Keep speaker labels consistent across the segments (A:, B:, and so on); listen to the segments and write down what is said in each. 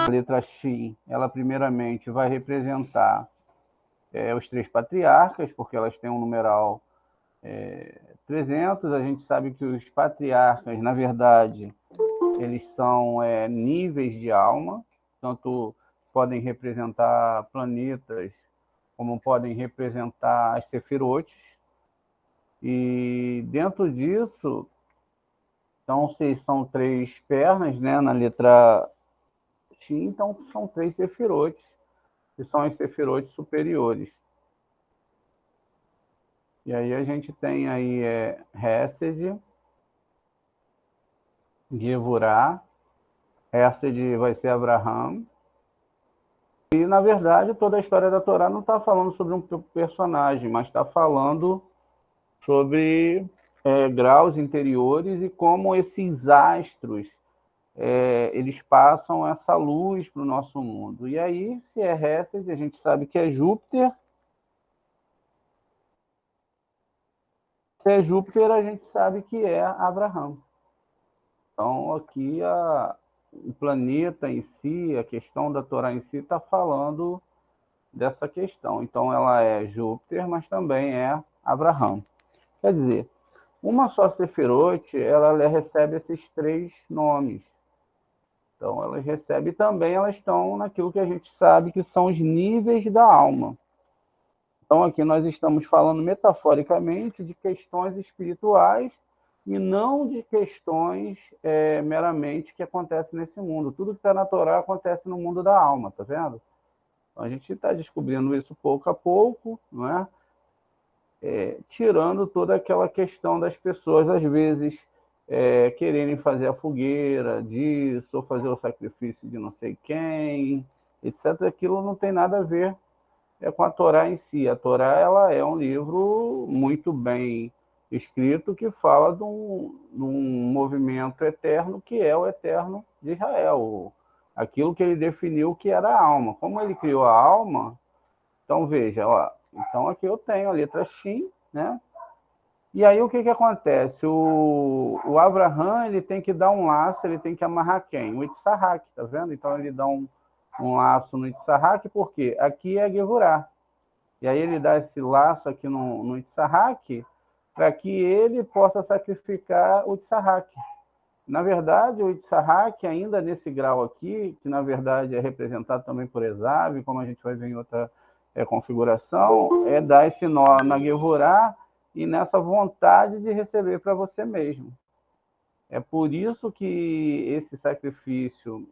A: A letra X, ela primeiramente vai representar os três patriarcas, porque elas têm um numeral 300. A gente sabe que os patriarcas, na verdade, eles são níveis de alma, tanto podem representar planetas, como podem representar as sefirotes. E dentro disso, então, se são três pernas, né, na letra X, então são três sefirotes, que são as sefirotes superiores. E aí a gente tem aí Hesed, Gevurah. Hesed vai ser Abraham. E, na verdade, toda a história da Torá não está falando sobre um personagem, mas está falando sobre graus interiores e como esses astros eles passam essa luz para o nosso mundo. E aí, se é Hesed, a gente sabe que é Júpiter. Se é Júpiter, a gente sabe que é Abraham. Então, aqui o planeta em si, a questão da Torá em si, está falando dessa questão. Então, ela é Júpiter, mas também é Abraham. Quer dizer, uma só Sefirote, ela recebe esses três nomes. Então, elas recebem também, elas estão naquilo que a gente sabe que são os níveis da alma. Então, aqui nós estamos falando metaforicamente de questões espirituais e não de questões meramente que acontecem nesse mundo. Tudo que está na Torá acontece no mundo da alma, tá vendo? Então, a gente está descobrindo isso pouco a pouco, não é? Tirando toda aquela questão das pessoas, às vezes, quererem fazer a fogueira disso, ou fazer o sacrifício de não sei quem, etc. Aquilo não tem nada a ver com a Torá em si. A Torá, ela é um livro muito bem escrito que fala de um movimento eterno que é o eterno de Israel. Aquilo que ele definiu que era a alma. Como ele criou a alma, então veja, ó, então aqui eu tenho a letra Shin, né? E aí o que acontece? O Abraham, ele tem que dar um laço, ele tem que amarrar quem? O Itzhak, tá vendo? Então ele dá um laço no Itzhak, porque aqui é Gevurah. E aí ele dá esse laço aqui no Itzhak, para que ele possa sacrificar o Itzhak. Na verdade, o Itzhak, ainda nesse grau aqui, que na verdade é representado também por Esav, como a gente vai ver em outra configuração, dar esse nó na Gevurah e nessa vontade de receber para você mesmo. É por isso que esse sacrifício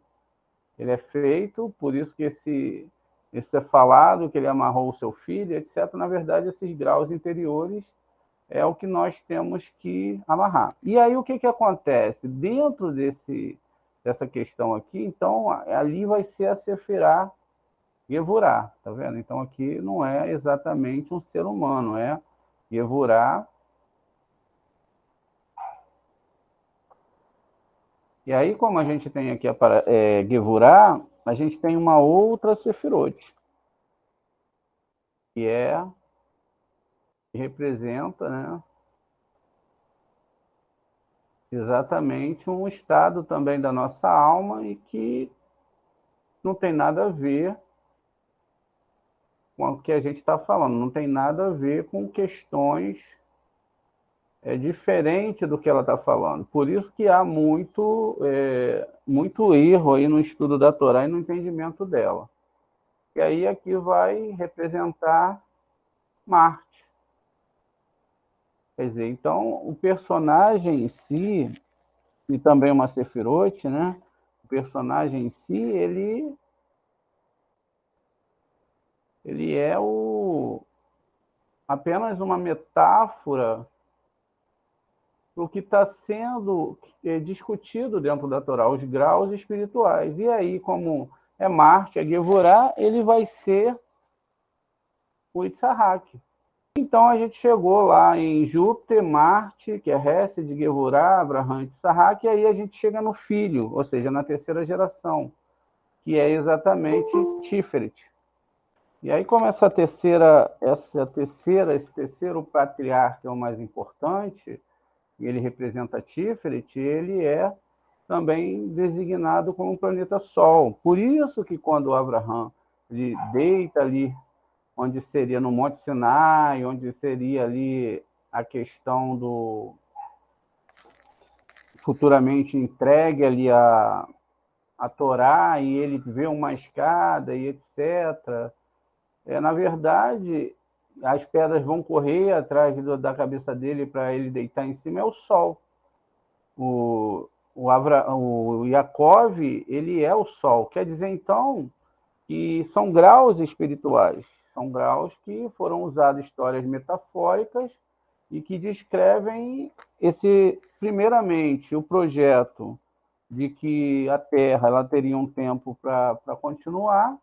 A: ele é feito, por isso que esse é falado, que ele amarrou o seu filho, etc. Na verdade, esses graus interiores é o que nós temos que amarrar. E aí o que acontece? Dentro dessa questão aqui, então, ali vai ser a Sefirah Gevurah, tá vendo? Então aqui não é exatamente um ser humano, é Gevurah. E aí, como a gente tem aqui a Gevurah, a gente tem uma outra Sefirote, que representa, né, exatamente um estado também da nossa alma e que não tem nada a ver com o que a gente está falando, não tem nada a ver com questões diferente do que ela está falando. Por isso que há muito erro aí no estudo da Torá e no entendimento dela. E aí aqui vai representar Marte. Quer dizer, então o personagem em si, e também uma Sefirote, né? O personagem em si, ele é apenas uma metáfora do que está sendo discutido dentro da Torá, os graus espirituais. E aí, como é Marte, é Gevurah, ele vai ser o Itzhak. Então, a gente chegou lá em Júpiter, Marte, que é Hesed, Gevurah, Abraham, Itzhak, e aí a gente chega no filho, ou seja, na terceira geração, que é exatamente Tiferet. E aí, como esse terceiro patriarca é o mais importante, ele representa Tiferet, ele é também designado como um planeta Sol. Por isso que quando Abraham ele deita ali, onde seria no Monte Sinai, onde seria ali a questão do futuramente entregue ali a Torá, e ele vê uma escada e etc. Na verdade, as pedras vão correr atrás da cabeça dele para ele deitar em cima, é o Sol. O Yaakov, ele é o Sol. Quer dizer, então, que são graus espirituais. São graus que foram usados histórias metafóricas e que descrevem primeiramente, o projeto de que a Terra ela teria um tempo para continuar,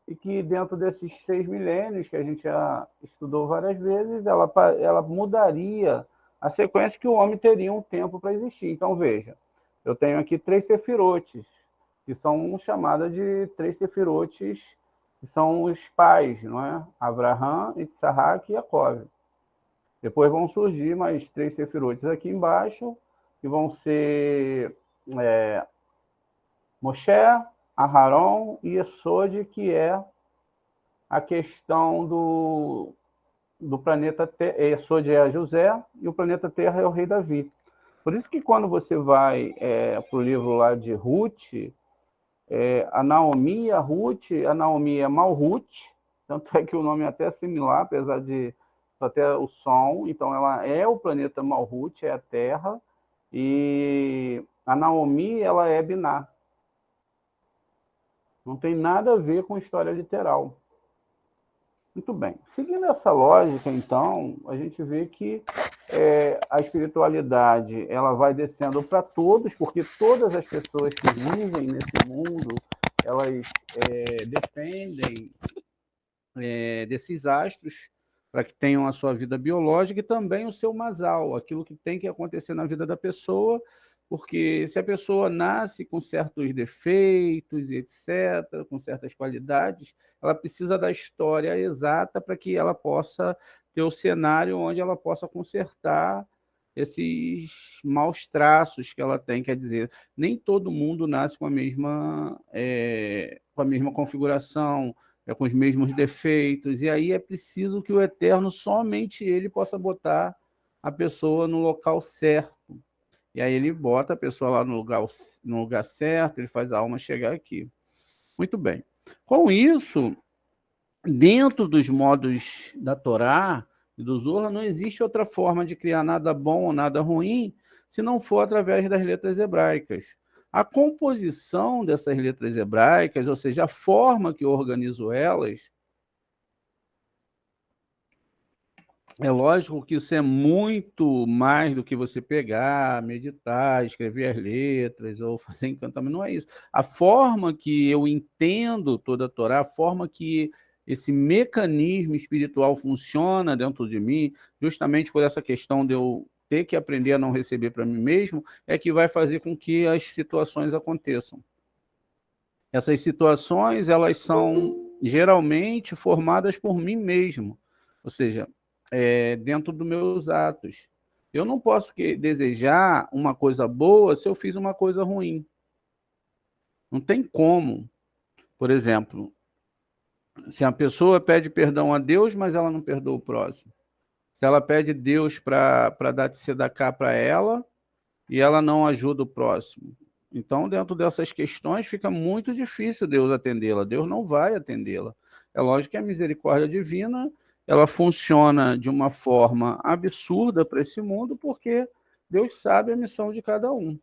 A: e que dentro desses 6 milênios, que a gente já estudou várias vezes, ela mudaria a sequência, que o homem teria um tempo para existir. Então, veja, eu tenho aqui 3 sefirotes, que são chamadas de 3 sefirotes, que são os pais, não é? Abraham, Isaac e Jacob. Depois vão surgir mais 3 sefirotes aqui embaixo, que vão ser Moshe, Aharon e Esod, que é a questão do planeta Terra. Esod é José e o planeta Terra é o rei Davi. Por isso que quando você vai para o livro lá de Ruth, a Naomi e a Ruth, a Naomi é Malruth, tanto é que o nome é até similar, apesar de até o som. Então ela é o planeta Malruth, é a Terra, e a Naomi ela é Biná. Não tem nada a ver com história literal. Muito bem. Seguindo essa lógica, então, a gente vê que a espiritualidade ela vai descendo para todos, porque todas as pessoas que vivem nesse mundo, elas dependem desses astros para que tenham a sua vida biológica e também o seu masal, aquilo que tem que acontecer na vida da pessoa, porque se a pessoa nasce com certos defeitos e etc., com certas qualidades, ela precisa da história exata para que ela possa ter o cenário onde ela possa consertar esses maus traços que ela tem. Quer dizer, nem todo mundo nasce com a mesma configuração, com os mesmos defeitos, e aí é preciso que o Eterno, somente ele, possa botar a pessoa no local certo. E aí ele bota a pessoa lá no lugar certo, ele faz a alma chegar aqui. Muito bem. Com isso, dentro dos modos da Torá e do Zohar, não existe outra forma de criar nada bom ou nada ruim se não for através das letras hebraicas. A composição dessas letras hebraicas, ou seja, a forma que eu organizo elas, é lógico que isso é muito mais do que você pegar, meditar, escrever as letras ou fazer encantamento, não é isso. A forma que eu entendo toda a Torá, a forma que esse mecanismo espiritual funciona dentro de mim, justamente por essa questão de eu ter que aprender a não receber para mim mesmo, é que vai fazer com que as situações aconteçam. Essas situações, elas são geralmente formadas por mim mesmo, ou seja, dentro dos meus atos. Eu não posso desejar uma coisa boa se eu fiz uma coisa ruim. Não tem como. Por exemplo, se a pessoa pede perdão a Deus, mas ela não perdoa o próximo. Se ela pede Deus para dar tzedakah para ela e ela não ajuda o próximo. Então, dentro dessas questões, fica muito difícil Deus atendê-la. Deus não vai atendê-la. É lógico que a misericórdia divina ela funciona de uma forma absurda para esse mundo, porque Deus sabe a missão de cada um.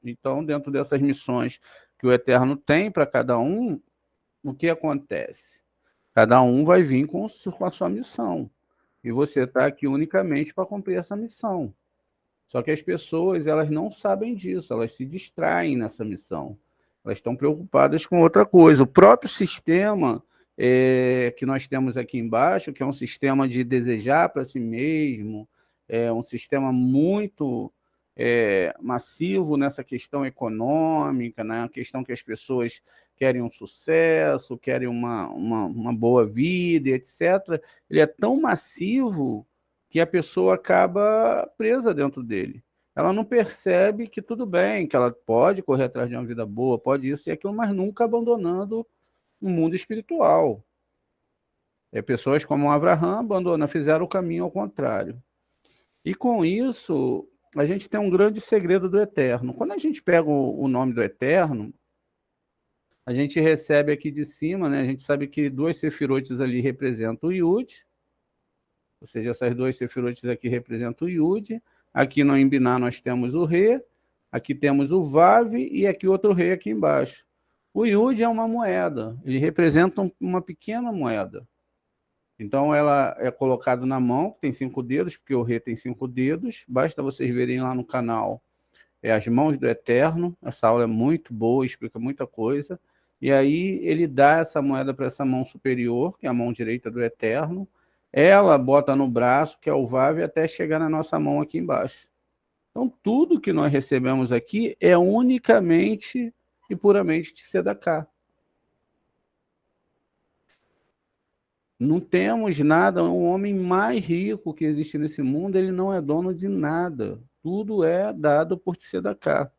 A: Então, dentro dessas missões que o Eterno tem para cada um, o que acontece? Cada um vai vir com a sua missão. E você está aqui unicamente para cumprir essa missão. Só que as pessoas, elas não sabem disso, elas se distraem nessa missão. Elas estão preocupadas com outra coisa. O próprio sistema que nós temos aqui embaixo, que é um sistema de desejar para si mesmo, é um sistema muito massivo nessa questão econômica, na questão que as pessoas querem um sucesso, querem uma boa vida, etc. Ele é tão massivo que a pessoa acaba presa dentro dele. Ela não percebe que tudo bem, que ela pode correr atrás de uma vida boa, pode isso e aquilo, mas nunca abandonando o mundo espiritual. Pessoas como Abraham fizeram o caminho ao contrário. E com isso, a gente tem um grande segredo do Eterno. Quando a gente pega o nome do Eterno, a gente recebe aqui de cima, né? A gente sabe que duas sefirotes ali representam o Yud, ou seja, essas duas sefirotes aqui representam o Yud. Aqui no Imbiná nós temos o Re, aqui temos o Vav e aqui outro Re aqui embaixo. O Yud é uma moeda, ele representa uma pequena moeda. Então ela é colocada na mão, tem 5 dedos, porque o Re tem 5 dedos. Basta vocês verem lá no canal As Mãos do Eterno. Essa aula é muito boa, explica muita coisa. E aí ele dá essa moeda para essa mão superior, que é a mão direita do Eterno. Ela bota no braço, que é o Vav, até chegar na nossa mão aqui embaixo. Então tudo que nós recebemos aqui é unicamente e puramente de Sedaká. Não temos nada, o homem mais rico que existe nesse mundo, ele não é dono de nada. Tudo é dado por Tzedakah.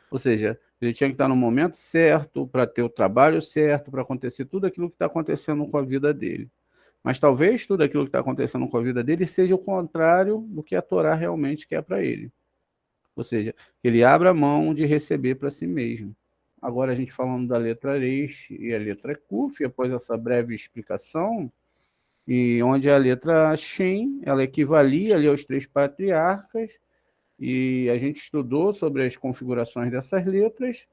A: Ou seja, ele tinha que estar no momento certo, para ter o trabalho certo, para acontecer tudo aquilo que está acontecendo com a vida dele. Mas talvez tudo aquilo que está acontecendo com a vida dele seja o contrário do que a Torá realmente quer para ele. Ou seja, que ele abra mão de receber para si mesmo. Agora a gente falando da letra Reish e a letra Kuf, após essa breve explicação, e onde a letra Shin, ela equivalia ali aos 3 patriarcas, e a gente estudou sobre as configurações dessas letras,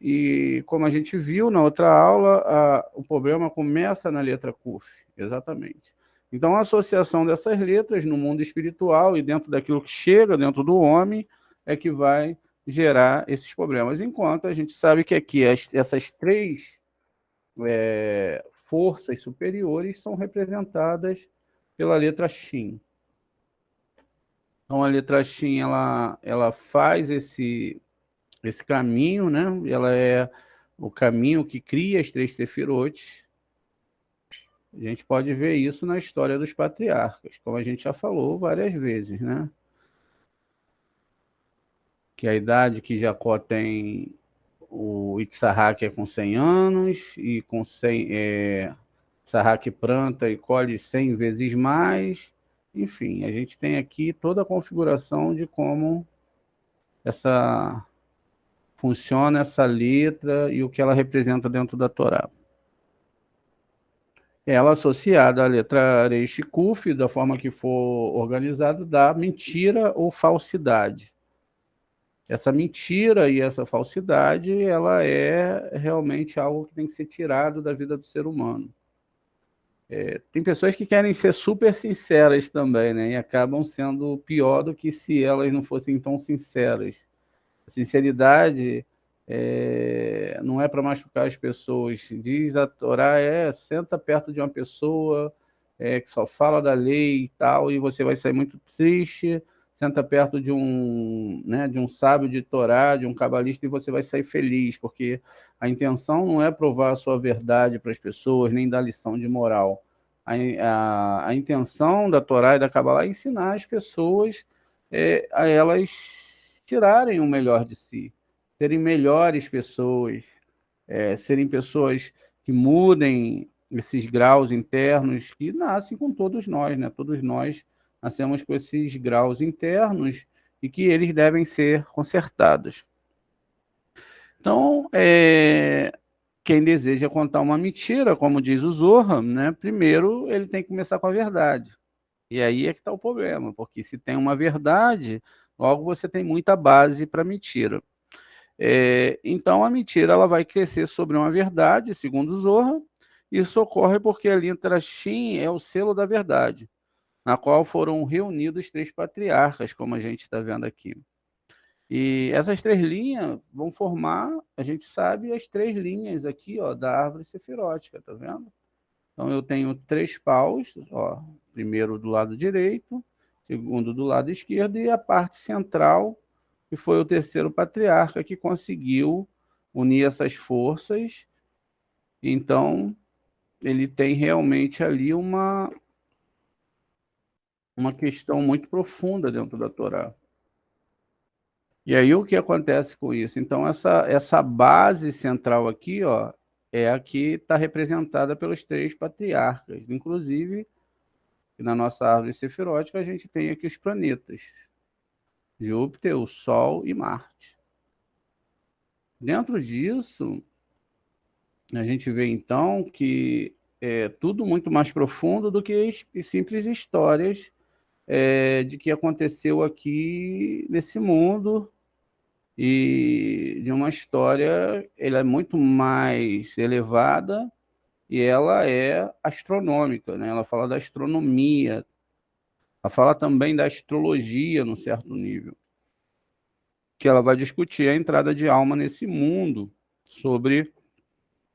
A: e como a gente viu na outra aula, o problema começa na letra Kuf, exatamente. Então a associação dessas letras no mundo espiritual e dentro daquilo que chega dentro do homem é que vai gerar esses problemas, enquanto a gente sabe que aqui essas 3 forças superiores são representadas pela letra Shin. Então a letra Shin ela faz esse caminho, né? Ela é o caminho que cria as 3 sefirotes. A gente pode ver isso na história dos patriarcas, como a gente já falou várias vezes, né? Que a idade que Jacó tem, o Itzhak é com 100 anos, e com 100, Itzhak planta e colhe 100 vezes mais. Enfim, a gente tem aqui toda a configuração de como funciona essa letra e o que ela representa dentro da Torá. Ela associada à letra Reish Kuf, da forma que for organizado, dá mentira ou falsidade. Essa mentira e essa falsidade, ela é realmente algo que tem que ser tirado da vida do ser humano. Tem pessoas que querem ser super sinceras também, né? E acabam sendo pior do que se elas não fossem tão sinceras. A sinceridade não é para machucar as pessoas. Diz a Torá, senta perto de uma pessoa que só fala da lei e tal, e você vai sair muito triste. Senta perto de um sábio de Torá, de um cabalista, e você vai sair feliz, porque a intenção não é provar a sua verdade para as pessoas, nem dar lição de moral. A intenção da Torá e da Cabalá é ensinar as pessoas a elas tirarem o melhor de si, serem melhores pessoas, serem pessoas que mudem esses graus internos que nascem com todos nós, né? Todos nós nascemos com esses graus internos e que eles devem ser consertados. Então, quem deseja contar uma mentira, como diz o Zohar, né? Primeiro ele tem que começar com a verdade. E aí é que está o problema, porque se tem uma verdade, logo você tem muita base para mentira. Então a mentira ela vai crescer sobre uma verdade, segundo o Zohar. Isso ocorre porque a letra Shin é o selo da verdade, na qual foram reunidos 3 patriarcas, como a gente está vendo aqui. E essas 3 linhas vão formar, a gente sabe, as 3 linhas aqui, ó, da árvore sefirótica, tá vendo? Então eu tenho 3 paus, ó, primeiro do lado direito, segundo do lado esquerdo, e a parte central, que foi o terceiro patriarca que conseguiu unir essas forças. Então ele tem realmente ali uma questão muito profunda dentro da Torá. E aí o que acontece com isso? Então, essa base central aqui, ó, é a que está representada pelos três patriarcas. Inclusive, na nossa árvore sefirótica, a gente tem aqui os planetas: Júpiter, o Sol e Marte. Dentro disso, a gente vê então que é tudo muito mais profundo do que simples histórias de que aconteceu aqui nesse mundo, e de uma história, ela é muito mais elevada e ela é astronômica, né? Ela fala da astronomia, ela fala também da astrologia num certo nível, que ela vai discutir a entrada de alma nesse mundo sobre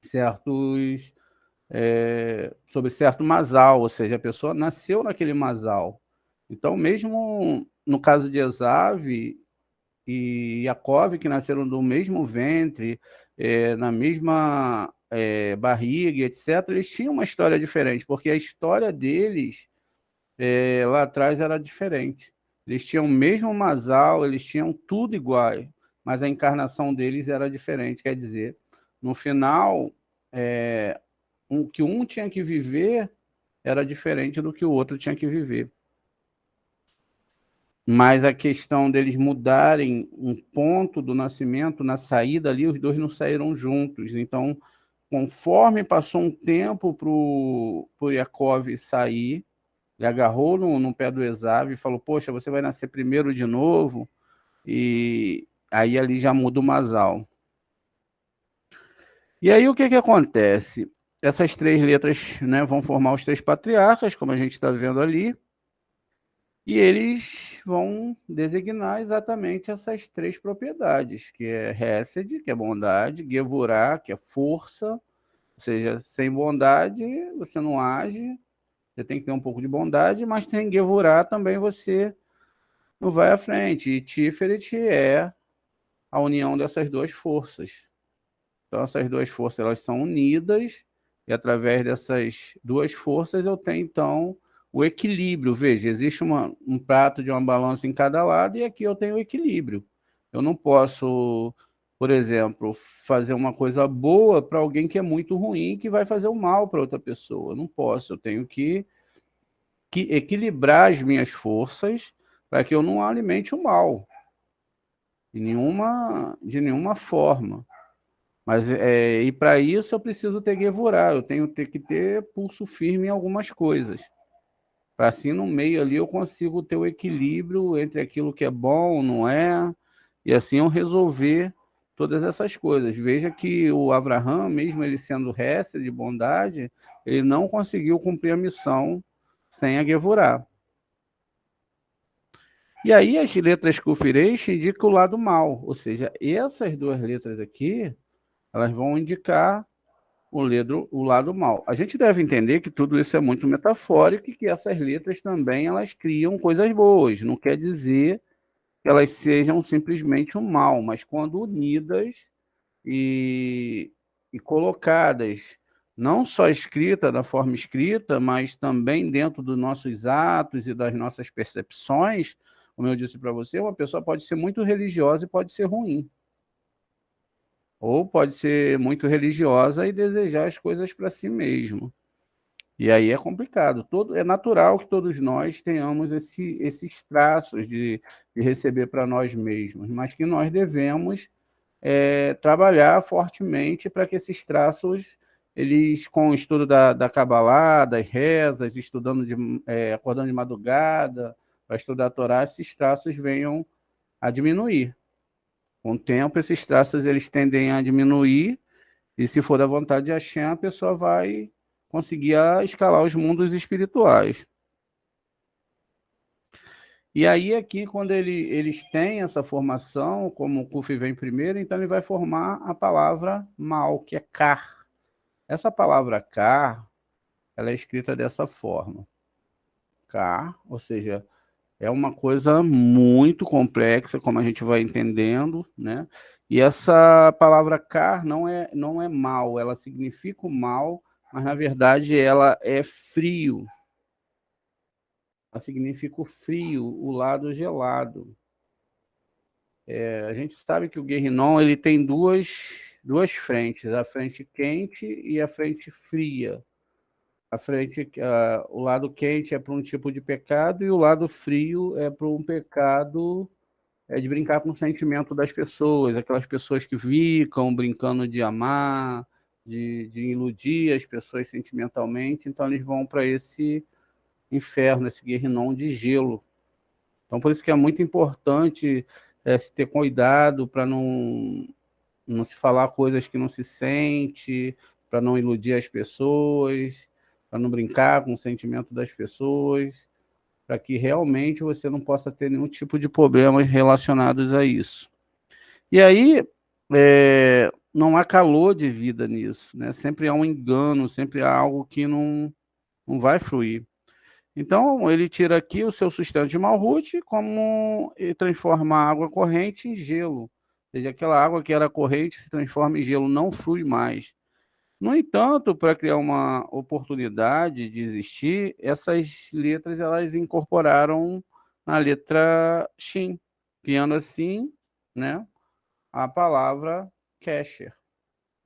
A: certos sobre certo masal, ou seja, a pessoa nasceu naquele masal. Então, mesmo no caso de Esav e Jacó, que nasceram do mesmo ventre, na mesma barriga, etc., eles tinham uma história diferente, porque a história deles lá atrás era diferente. Eles tinham o mesmo masal, eles tinham tudo igual, mas a encarnação deles era diferente. Quer dizer, no final, o que um tinha que viver era diferente do que o outro tinha que viver. Mas a questão deles mudarem um ponto do nascimento, na saída ali, os dois não saíram juntos. Então, conforme passou um tempo para o Yaakov sair, ele agarrou no pé do Esav e falou: poxa, você vai nascer primeiro de novo, e aí ali já muda o masal. E aí o que acontece? Essas três letras, né, vão formar os três patriarcas, como a gente está vendo ali, e eles vão designar exatamente essas três propriedades, que é Hesed, que é bondade, Gevurah, que é força, ou seja, sem bondade você não age, você tem que ter um pouco de bondade, mas tem Gevurah também, você não vai à frente. E Tiferet é a união dessas duas forças. Então, essas duas forças, elas são unidas, e através dessas duas forças eu tenho, então, o equilíbrio. Veja, existe um prato de uma balança em cada lado, e aqui eu tenho o equilíbrio. Eu não posso, por exemplo, fazer uma coisa boa para alguém que é muito ruim, que vai fazer o mal para outra pessoa. Eu não posso, eu tenho que equilibrar as minhas forças para que eu não alimente o mal, de nenhuma forma. Mas e para isso eu preciso ter Gevurah, eu tenho que ter pulso firme em algumas coisas. Para assim no meio ali eu consigo ter o equilíbrio entre aquilo que é bom, não é, e assim eu resolver todas essas coisas. Veja que o Abraham, mesmo ele sendo Hesed de bondade, ele não conseguiu cumprir a missão sem a Gevurah. E aí as letras Kufiresh indicam o lado mal, ou seja, essas duas letras aqui, elas vão indicar o lado mal. A gente deve entender que tudo isso é muito metafórico e que essas letras também elas criam coisas boas. Não quer dizer que elas sejam simplesmente um mal, mas quando unidas e colocadas, não só escrita da forma escrita, mas também dentro dos nossos atos e das nossas percepções, como eu disse para você, uma pessoa pode ser muito religiosa e pode ser ruim. Ou pode ser muito religiosa e desejar as coisas para si mesmo. E aí é complicado. É natural que todos nós tenhamos esses traços de receber para nós mesmos, mas que nós devemos trabalhar fortemente para que esses traços, eles, com o estudo da Kabbalah, das rezas, acordando de madrugada, para estudar a Torá, esses traços venham a diminuir. Com o tempo, esses traços eles tendem a diminuir, e se for da vontade de Hashem, a pessoa vai conseguir escalar os mundos espirituais. E aí, aqui, quando eles têm essa formação, como o Kuf vem primeiro, então ele vai formar a palavra mal, que é kar. Essa palavra kar, ela é escrita dessa forma. Kar, ou seja, é uma coisa muito complexa, como a gente vai entendendo, né? E essa palavra kar não é mal, ela significa o mal, mas na verdade ela é frio. significa o frio, o lado gelado. A gente sabe que o Guerrinon ele tem duas frentes, a frente quente e a frente fria. O lado quente é para um tipo de pecado e o lado frio é para um pecado de brincar com o sentimento das pessoas, aquelas pessoas que ficam brincando de amar, de iludir as pessoas sentimentalmente, então eles vão para esse inferno, esse Guerrinon de gelo. Então por isso que é muito importante se ter cuidado para não se falar coisas que não se sente, para não iludir as pessoas, para não brincar com o sentimento das pessoas, para que realmente você não possa ter nenhum tipo de problemas relacionados a isso. E aí, não há calor de vida nisso, né? Sempre há um engano, sempre há algo que não vai fluir. Então, ele tira aqui o seu sustento de Malhut como e transforma a água corrente em gelo. Ou seja, aquela água que era corrente se transforma em gelo, não flui mais. No entanto, para criar uma oportunidade de existir, essas letras elas incorporaram a letra Shin, criando assim, né, a palavra Kesher.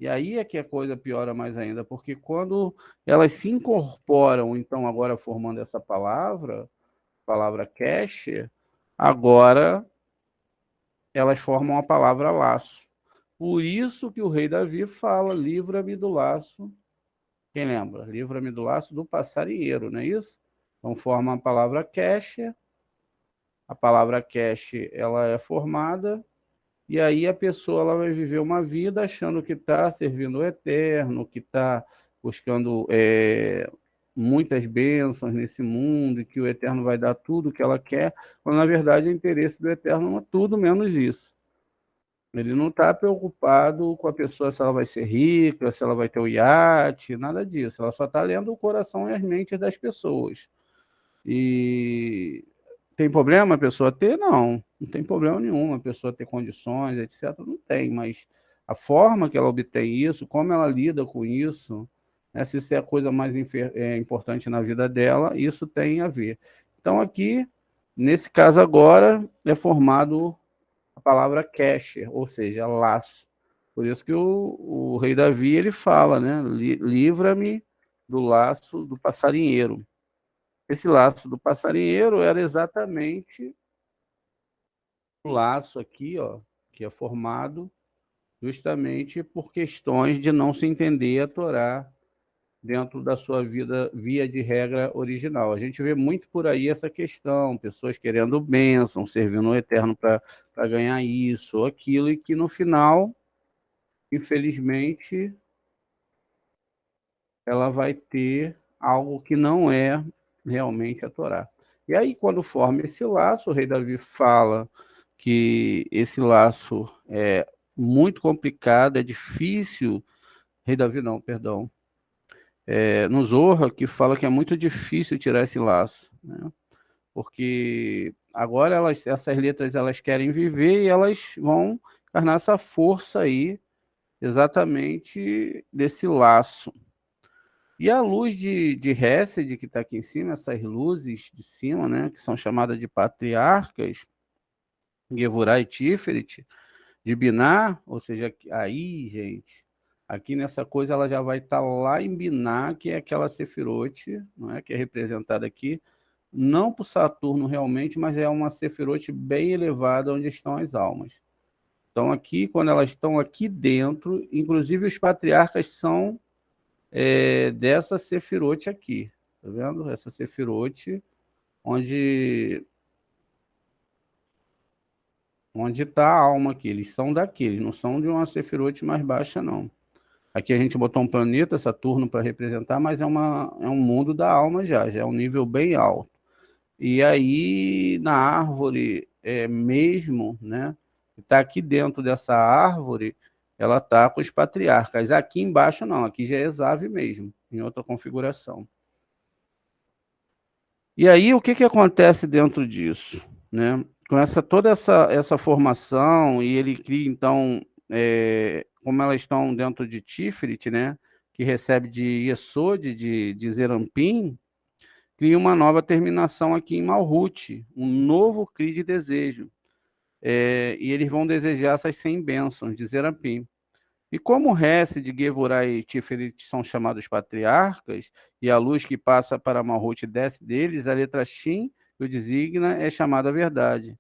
A: E aí é que a coisa piora mais ainda, porque quando elas se incorporam, então agora formando essa palavra Kesher, agora elas formam a palavra laço. Por isso que o rei Davi fala, livra-me do laço. Quem lembra? Livra-me do laço do passarinheiro, não é isso? Então forma a palavra Kesher. A palavra Kesher, ela é formada e aí a pessoa ela vai viver uma vida achando que está servindo o eterno, que está buscando muitas bênçãos nesse mundo, e que o eterno vai dar tudo o que ela quer, quando na verdade o interesse do eterno é tudo menos isso. Ele não está preocupado com a pessoa se ela vai ser rica, se ela vai ter o iate, nada disso. Ela só está lendo o coração e as mentes das pessoas. E tem problema a pessoa ter? Não tem problema nenhum a pessoa ter condições, etc. Não tem, mas a forma que ela obtém isso, como ela lida com isso, né, se isso é a coisa mais importante na vida dela, isso tem a ver. Então, aqui, nesse caso agora, é formado a palavra kesher, ou seja, laço. Por isso que o rei Davi ele fala, né? Livra-me do laço do passarinheiro. Esse laço do passarinheiro era exatamente o laço aqui, ó, que é formado justamente por questões de não se entender a Torá dentro da sua vida via de regra original. A gente vê muito por aí essa questão, pessoas querendo bênção, servindo o eterno para ganhar isso ou aquilo, e que no final, infelizmente, ela vai ter algo que não é realmente a Torá. E aí, quando forma esse laço, o rei Davi fala que esse laço é muito complicado, é difícil. Rei Davi não, perdão. No Zohar, que fala que é muito difícil tirar esse laço, né? Porque agora essas letras elas querem viver e elas vão encarnar essa força aí, exatamente desse laço. E a luz de Hesed, que está aqui em cima, essas luzes de cima, né, que são chamadas de patriarcas, Gevurah e Tiferet, de Biná, ou seja, aí, gente, aqui nessa coisa ela já vai estar lá em Biná, que é aquela Sefirote, não é, que é representada aqui, não por Saturno realmente, mas é uma Sefirote bem elevada onde estão as almas. Então aqui, quando elas estão aqui dentro, inclusive os patriarcas são dessa Sefirote aqui, tá vendo? Essa Sefirote, onde está a alma aqui. Eles são daqui, eles não são de uma Sefirote mais baixa, não. Aqui a gente botou um planeta, Saturno, para representar, mas é um mundo da alma já é um nível bem alto. E aí, na árvore mesmo, né? Está aqui dentro dessa árvore, ela está com os patriarcas. Aqui embaixo não, aqui já é Exave mesmo, em outra configuração. E aí, o que acontece dentro disso, né? Com toda essa formação, e ele cria, então, como elas estão dentro de Tiferet, né? Que recebe de Yesod, de Zerampim, cria uma nova terminação aqui em Malhut, um novo cri de desejo. E eles vão desejar essas 100 bênçãos de Zerapim. E como Hesed, de Gevurah e Tiferet são chamados patriarcas, e a luz que passa para Malhut desce deles, a letra Shin, que o designa, é chamada verdade.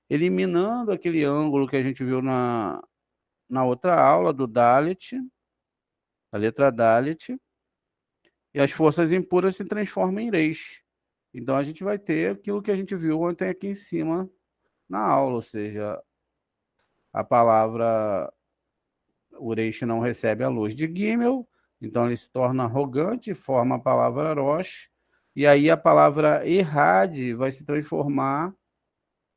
A: Eliminando aquele ângulo que a gente viu na outra aula do Dalet, a letra Dalet, e as forças impuras se transformam em Reish. Então a gente vai ter aquilo que a gente viu ontem aqui em cima na aula, ou seja, a palavra Ureish não recebe a luz de Gimel, então ele se torna arrogante, forma a palavra Rosh, e aí a palavra Errad vai se transformar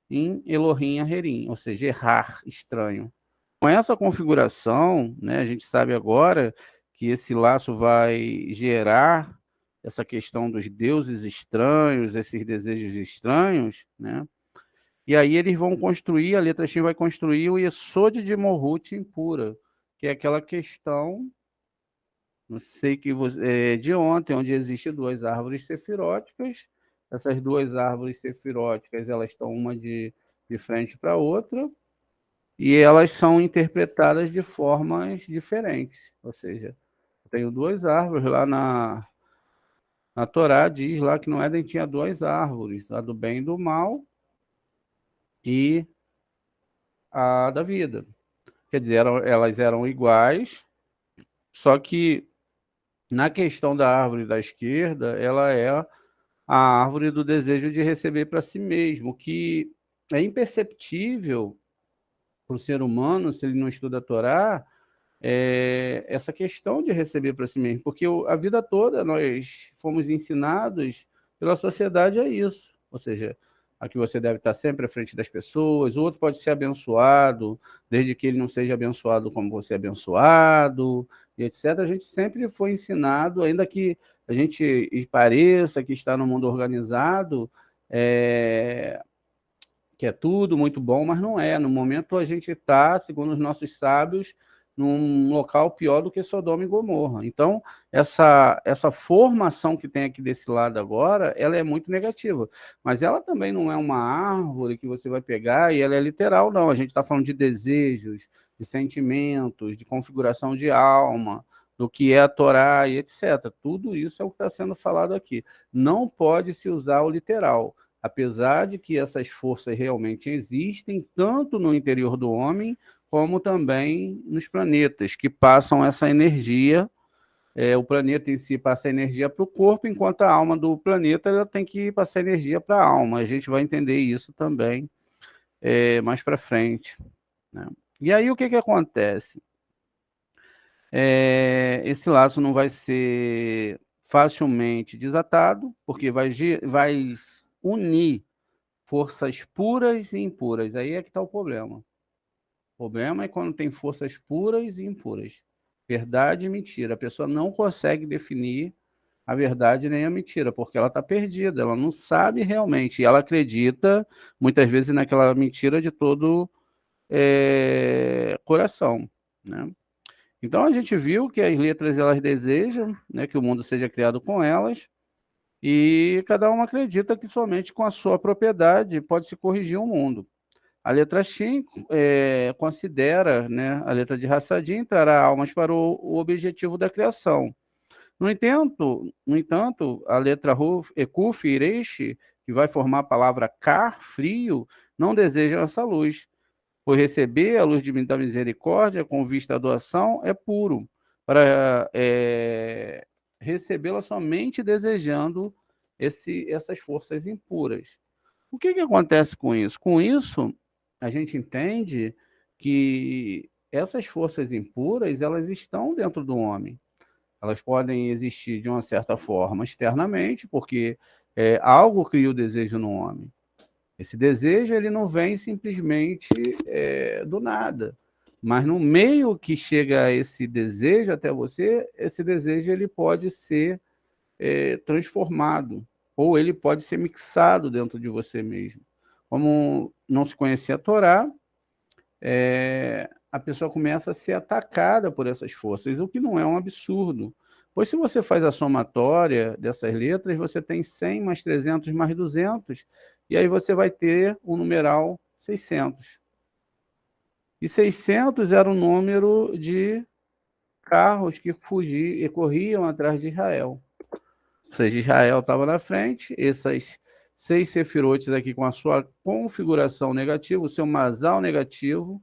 A: em Elohim Aherim, ou seja, errar, estranho. Com essa configuração, né, a gente sabe agora que esse laço vai gerar essa questão dos deuses estranhos, esses desejos estranhos, né? E aí eles vão construir, a letra X vai construir o Yesod de Malhut impura, que é aquela questão, não sei que de ontem, onde existem duas árvores sefiróticas. Essas duas árvores sefiróticas, elas estão uma de frente para a outra, e elas são interpretadas de formas diferentes. Ou seja, eu tenho duas árvores lá na Torá, diz lá que no Éden tinha duas árvores, a do bem e do mal e a da vida. Quer dizer, elas eram iguais, só que na questão da árvore da esquerda, ela é a árvore do desejo de receber para si mesmo, que é imperceptível para o ser humano, se ele não estuda a Torá, essa questão de receber para si mesmo, porque a vida toda nós fomos ensinados pela sociedade a isso, ou seja, a que você deve estar sempre à frente das pessoas, o outro pode ser abençoado, desde que ele não seja abençoado como você é abençoado, e etc. A gente sempre foi ensinado, ainda que a gente pareça que está no mundo organizado, que é tudo muito bom, mas não é. No momento a gente está, segundo os nossos sábios, num local pior do que Sodoma e Gomorra. Então, essa formação que tem aqui desse lado agora, ela é muito negativa. Mas ela também não é uma árvore que você vai pegar e ela é literal, não. A gente está falando de desejos, de sentimentos, de configuração de alma, do que é a Torá e etc. Tudo isso é o que está sendo falado aqui. Não pode se usar o literal, apesar de que essas forças realmente existem, tanto no interior do homem, como também nos planetas, que passam essa energia. O planeta em si passa energia para o corpo, enquanto a alma do planeta ela tem que passar energia para a alma. A gente vai entender isso também mais para frente, né? E aí o que acontece? Esse laço não vai ser facilmente desatado, porque vai unir forças puras e impuras. Aí é que está o problema. O problema é quando tem forças puras e impuras. Verdade e mentira. A pessoa não consegue definir a verdade nem a mentira, porque ela está perdida, ela não sabe realmente. E ela acredita, muitas vezes, naquela mentira de todo coração, né? Então a gente viu que as letras elas desejam, né, que o mundo seja criado com elas, e cada uma acredita que somente com a sua propriedade pode se corrigir o mundo. A letra Shin considera, né, a letra de Hassadim trará almas para o objetivo da criação. No entanto, a letra Ekuf e Reish, que vai formar a palavra Kar, frio, não desejam essa luz, pois receber a luz da misericórdia com vista à doação é puro, para recebê-la somente desejando essas forças impuras. O que acontece com isso? Com isso, a gente entende que essas forças impuras, elas estão dentro do homem. Elas podem existir de uma certa forma externamente, porque algo cria o desejo no homem. Esse desejo ele não vem simplesmente do nada, mas no meio que chega esse desejo até você, esse desejo ele pode ser transformado, ou ele pode ser mixado dentro de você mesmo. Como não se conhecia a Torá, a pessoa começa a ser atacada por essas forças, o que não é um absurdo, Pois se você faz a somatória dessas letras, você tem 100 mais 300 mais 200, e aí você vai ter o numeral 600. E 600 era o número de carros que fugiam e corriam atrás de Israel. Ou seja, Israel estava na frente, essas 6 sefirotes aqui com a sua configuração negativa, o seu masal negativo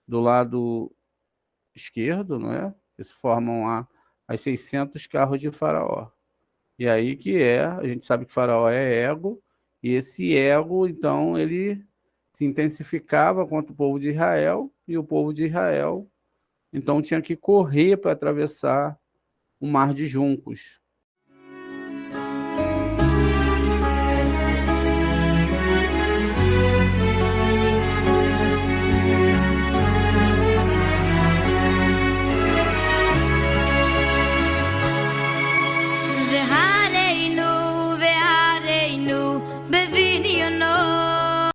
A: do lado esquerdo, não é? Eles formam as 600 carros de Faraó. E aí a gente sabe que Faraó é ego, e esse ego, então, ele se intensificava contra o povo de Israel, e o povo de Israel, então, tinha que correr para atravessar o mar de juncos.
B: ועלינו, ועלינו, בבי